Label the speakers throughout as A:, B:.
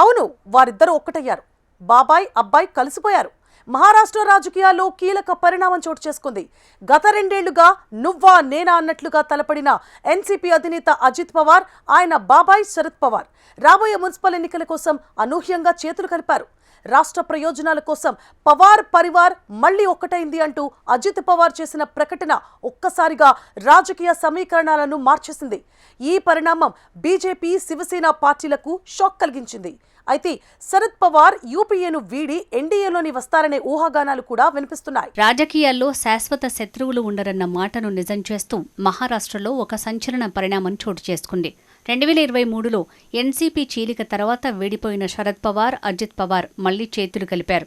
A: అవును, వారిద్దరూ ఒక్కటయ్యారు. బాబాయ్ అబ్బాయి కలిసిపోయారు. మహారాష్ట్ర రాజకీయాల్లో కీలక పరిణామం చోటు చేసుకుంది. గత 2 ఏళ్లుగా నువ్వా నేనా అన్నట్లుగా తలపడిన ఎన్సీపీ అధినేత అజిత్ పవార్, ఆయన బాబాయ్ శరద్ పవార్ రాబోయే మున్సిపల్ ఎన్నికల కోసం అనూహ్యంగా చేతులు కలిపారు. రాష్ట్ర ప్రయోజనాల కోసం పవార్ పరివార్ మళ్లీ ఒక్కటైంది అంటూ అజిత్ పవార్ చేసిన ప్రకటన ఒక్కసారిగా రాజకీయ సమీకరణాలను మార్చేసింది. ఈ పరిణామం బీజేపీ, శివసేన పార్టీలకు షాక్ కలిగించింది. అయితే శరద్ పవార్ యూపీఏను వీడి ఎన్డీఏలోని వస్తారనే ఊహాగానాలు కూడా వినిపిస్తున్నాయి.
B: రాజకీయాల్లో శాశ్వత శత్రువులు ఉండరన్న మాటను నిజం చేస్తూ మహారాష్ట్రలో ఒక సంచలన పరిణామం చోటు చేసుకుంది. 2023లో ఎన్సీపీ చీలిక తర్వాత వీడిపోయిన శరద్ పవార్, అజిత్ పవార్ మళ్లీ చేతులు కలిపారు.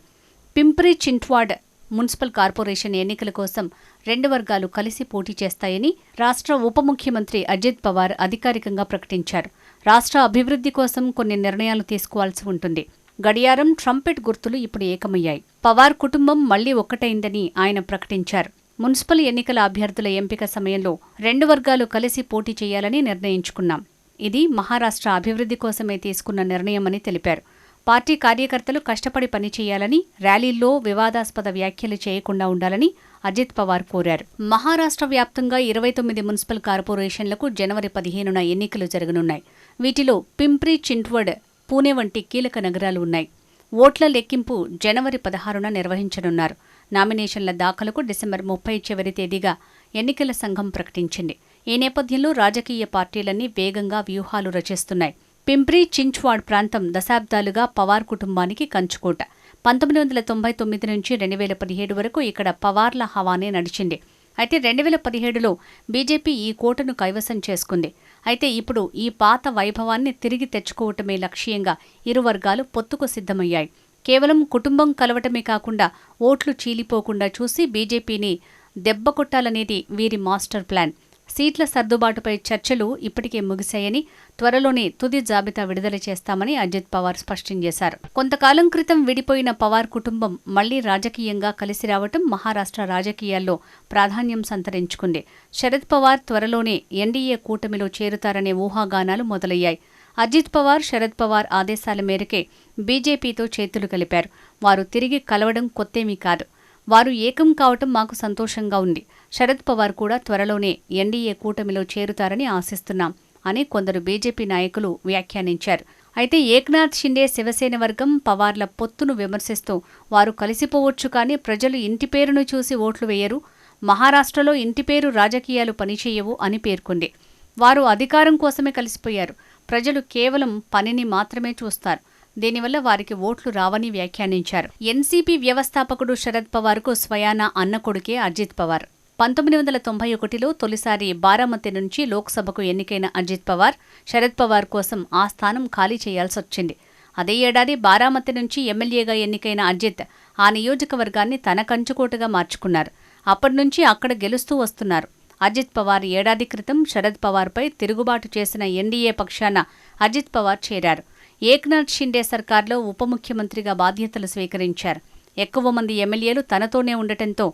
B: పింప్రి చింట్వాడ్ మున్సిపల్ కార్పొరేషన్ ఎన్నికల కోసం 2 వర్గాలు కలిసి పోటీ చేస్తాయని రాష్ట్ర ఉప ముఖ్యమంత్రి అజిత్ పవార్ అధికారికంగా ప్రకటించారు. రాష్ట్ర అభివృద్ధి కోసం కొన్ని నిర్ణయాలు తీసుకోవాల్సి ఉంటుంది. గడియారం, ట్రంపెట్ గుర్తులు ఇప్పుడు ఏకమయ్యాయి. పవార్ కుటుంబం మళ్లీ ఒక్కటైందని ఆయన ప్రకటించారు. మున్సిపల్ ఎన్నికల అభ్యర్థుల ఎంపిక సమయంలో 2 వర్గాలు కలిసి పోటీ చేయాలని నిర్ణయించుకున్నాం. ఇది మహారాష్ట్ర అభివృద్ధి కోసమే తీసుకున్న నిర్ణయమని తెలిపారు. పార్టీ కార్యకర్తలు కష్టపడి పనిచేయాలని, ర్యాలీల్లో వివాదాస్పద వ్యాఖ్యలు చేయకుండా ఉండాలని అజిత్ పవార్ కోరారు. మహారాష్ట్ర వ్యాప్తంగా 29 మున్సిపల్ కార్పొరేషన్లకు జనవరి 15న ఎన్నికలు జరగనున్నాయి. వీటిలో పింప్రి చింట్వాడ్, పూణే వంటి కీలక నగరాలు ఉన్నాయి. ఓట్ల లెక్కింపు జనవరి 16న నిర్వహించనున్నారు. నామినేషన్ల దాఖలకు డిసెంబర్ 30 చివరి తేదీగా ఎన్నికల సంఘం ప్రకటించింది. ఈ నేపథ్యంలో రాజకీయ పార్టీలన్నీ వేగంగా వ్యూహాలు రచిస్తున్నాయి. పింప్రి చించ్వాడ్ ప్రాంతం దశాబ్దాలుగా పవార్ కుటుంబానికి కంచుకోట. 1999 నుంచి 2017 వరకు ఇక్కడ పవార్ల హవానే నడిచింది. అయితే 2017లో బీజేపీ ఈ కోటను కైవసం చేసుకుంది. అయితే ఇప్పుడు ఈ పాత వైభవాన్ని తిరిగి తెచ్చుకోవటమే లక్ష్యంగా ఇరు వర్గాలు పొత్తుకు సిద్ధమయ్యాయి. కేవలం కుటుంబం కలవటమే కాకుండా ఓట్లు చీలిపోకుండా చూసి బీజేపీని దెబ్బకొట్టాలనేది వీరి మాస్టర్ ప్లాన్. సీట్ల సర్దుబాటుపై చర్చలు ఇప్పటికే ముగిశాయని, త్వరలోనే తుది జాబితా విడుదల చేస్తామని అజిత్ పవార్ స్పష్టం చేశారు. కొంతకాలం క్రితం విడిపోయిన పవార్ కుటుంబం మళ్లీ రాజకీయంగా కలిసి రావటం మహారాష్ట్ర రాజకీయాల్లో ప్రాధాన్యం సంతరించుకుంది. శరద్ పవార్ త్వరలోనే ఎన్డీఏ కూటమిలో చేరుతారనే ఊహాగానాలు మొదలయ్యాయి. అజిత్ పవార్, శరద్ పవార్ ఆదేశాల మేరకే బీజేపీతో చేతులు కలిపారు. వారు తిరిగి కలవడం కొత్తేమీ కాదు. వారు ఏకం కావటం మాకు సంతోషంగా ఉంది. శరద్ పవార్ కూడా త్వరలోనే ఎన్డీఏ కూటమిలో చేరుతారని ఆశిస్తున్నాం అని కొందరు బీజేపీ నాయకులు వ్యాఖ్యానించారు. అయితే ఏక్నాథ్ షిండే శివసేన వర్గం పవార్ల పొత్తును విమర్శిస్తూ వారు కలిసిపోవచ్చు, కానీ ప్రజలు ఇంటి పేరును చూసి ఓట్లు వేయరు, మహారాష్ట్రలో ఇంటి పేరు రాజకీయాలు పనిచేయవు అని పేర్కొంది. వారు అధికారం కోసమే కలిసిపోయారు. ప్రజలు కేవలం పనిని మాత్రమే చూస్తారు. దీనివల్ల వారికి ఓట్లు రావని వ్యాఖ్యానించారు. ఎన్సీపీ వ్యవస్థాపకుడు శరద్ పవార్కు స్వయానా అన్న కొడుకే అజిత్ పవార్. 1991లో తొలిసారి బారామతి నుంచి లోక్సభకు ఎన్నికైన అజిత్ పవార్, శరద్ పవార్ కోసం ఆ స్థానం ఖాళీ చేయాల్సొచ్చింది. అదే ఏడాది బారామతి నుంచి ఎమ్మెల్యేగా ఎన్నికైన అజిత్ ఆ నియోజకవర్గాన్ని తన కంచుకోటగా మార్చుకున్నారు. అప్పటినుంచి అక్కడ గెలుస్తూ వస్తున్నారు. అజిత్ పవార్ ఏడాది క్రితం శరద్ పవార్పై తిరుగుబాటు చేసిన ఎన్డీఏ పక్షాన అజిత్ పవార్ చేరారు. ఏక్నాథ్ షిండే సర్కార్లో ఉప ముఖ్యమంత్రిగా బాధ్యతలు స్వీకరించారు. ఎక్కువ మంది ఎమ్మెల్యేలు తనతోనే ఉండటంతో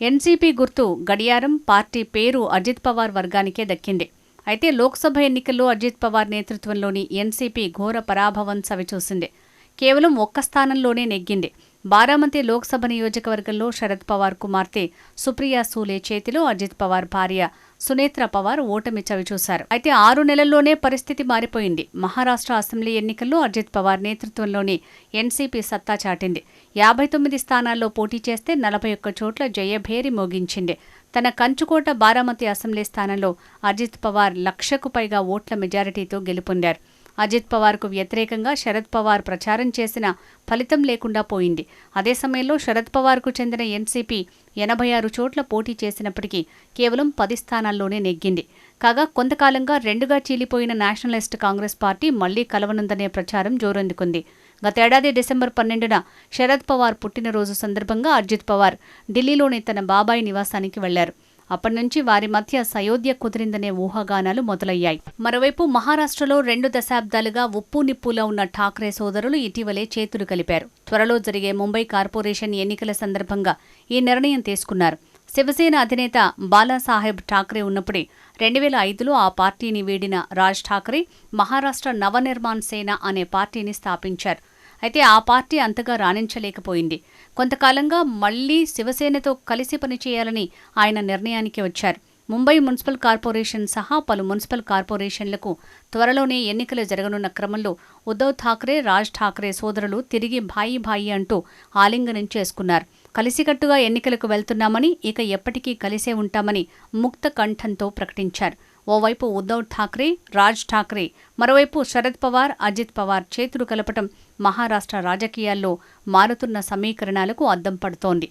B: ఎన్సీపీ గుర్తు గడియారం, పార్టీ పేరు అజిత్ పవార్ వర్గానికే దక్కింది. అయితే లోక్సభ ఎన్నికల్లో అజిత్ పవార్ నేతృత్వంలోని ఎన్సీపీ ఘోర పరాభవం చవిచూసింది. కేవలం ఒక్క స్థానంలోనే నెగ్గింది. బారామతి లోక్సభ నియోజకవర్గంలో శరద్ పవార్ కుమార్తె సుప్రియా సూలే చేతిలో అజిత్ పవార్ భార్య సునేత్ర పవార్ ఓటమి చవిచూశారు. అయితే 6 నెలల్లోనే పరిస్థితి మారిపోయింది. మహారాష్ట్ర అసెంబ్లీ ఎన్నికల్లో అజిత్ పవార్ నేతృత్వంలోని ఎన్సీపీ సత్తా చాటింది. 59 స్థానాల్లో పోటీ చేస్తే 41 చోట్ల జయభేరి మోగించింది. తన కంచుకోట బారామతి అసెంబ్లీ స్థానంలో అజిత్ పవార్ 1,00,000కు పైగా ఓట్ల మెజారిటీతో గెలుపొందారు. అజిత్ పవార్కు వ్యతిరేకంగా శరద్ పవార్ ప్రచారం చేసిన ఫలితం లేకుండా పోయింది. అదే సమయంలో శరద్ పవార్కు చెందిన ఎన్సీపీ 86 చోట్ల పోటీ చేసినప్పటికీ కేవలం 10 స్థానాల్లోనే నెగ్గింది. కాగా కొంతకాలంగా 2గా చీలిపోయిన నేషనలిస్ట్ కాంగ్రెస్ పార్టీ మళ్లీ కలవనుందనే ప్రచారం జోరందుకుంది. గతేడాది డిసెంబర్ 12న శరద్ పవార్ పుట్టినరోజు సందర్భంగా అజిత్ పవార్ ఢిల్లీలోని తన బాబాయ్ నివాసానికి వెళ్లారు. అప్పటి నుంచి వారి మధ్య సయోధ్య కుదిరిందనే ఊహాగానాలు మొదలయ్యాయి. మరోవైపు మహారాష్ట్రలో 2 దశాబ్దాలుగా ఉప్పు నిప్పులా ఉన్న ఠాక్రే సోదరులు ఇటీవలే చేతులు కలిపారు. త్వరలో జరిగే ముంబై కార్పొరేషన్ ఎన్నికల సందర్భంగా ఈ నిర్ణయం తీసుకున్నారు. శివసేన అధినేత బాలాసాహెబ్ ఠాక్రే ఉన్నప్పుడే 2005లో ఆ పార్టీని వీడిన రాజ్ ఠాక్రే మహారాష్ట్ర నవనిర్మాణ్ సేన అనే పార్టీని స్థాపించారు. అయితే ఆ పార్టీ అంతగా రాణించలేకపోయింది. కొంతకాలంగా మళ్లీ శివసేనతో కలిసి పనిచేయాలని ఆయన నిర్ణయానికి వచ్చారు. ముంబై మున్సిపల్ కార్పొరేషన్ సహా పలు మున్సిపల్ కార్పొరేషన్లకు త్వరలోనే ఎన్నికలు జరగనున్న క్రమంలో ఉద్ధవ్ ఠాక్రే, రాజ్ ఠాక్రే సోదరులు తిరిగి భాయి భాయి అంటూ ఆలింగనం చేసుకున్నారు. కలిసికట్టుగా ఎన్నికలకు వెళ్తున్నామని, ఇక ఎప్పటికీ కలిసే ఉంటామని ముక్త కంఠంతో ప్రకటించారు. ఓవైపు ఉద్ధవ్ ఠాక్రే, రాజ్ ఠాక్రే, మరోవైపు శరద్ పవార్, అజిత్ పవార్ చేతులు కలపటం మహారాష్ట్ర రాజకీయాల్లో మారుతున్న సమీకరణాలకు అద్దం పడుతోంది.